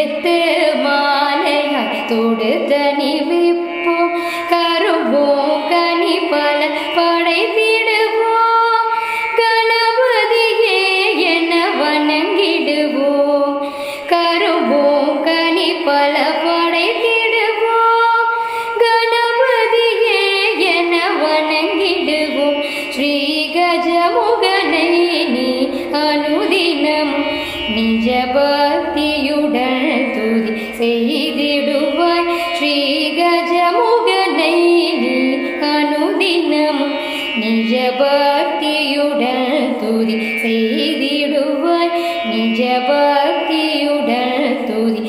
எடுத்து மாலையாய் தொடுத்த நிவிப்போம் கருவோம் கனி பல படைத்திடுவோம் கணபதியே என வணங்கிடுவோம் கருவோம் கனி பல படைத்திடுவோம் கணபதியே என வணங்கிடுவோம் ஸ்ரீ கஜமுகனை நீ அனுதினம் நிஜ பக்தியுடன் துதி செய்திடுவாய் ஸ்ரீ கஜமுகனை நீ அனுதினம் நிஜ பக்தியுடன் துதி செய்திடுவாய் நிஜ பக்தியுடன் துதி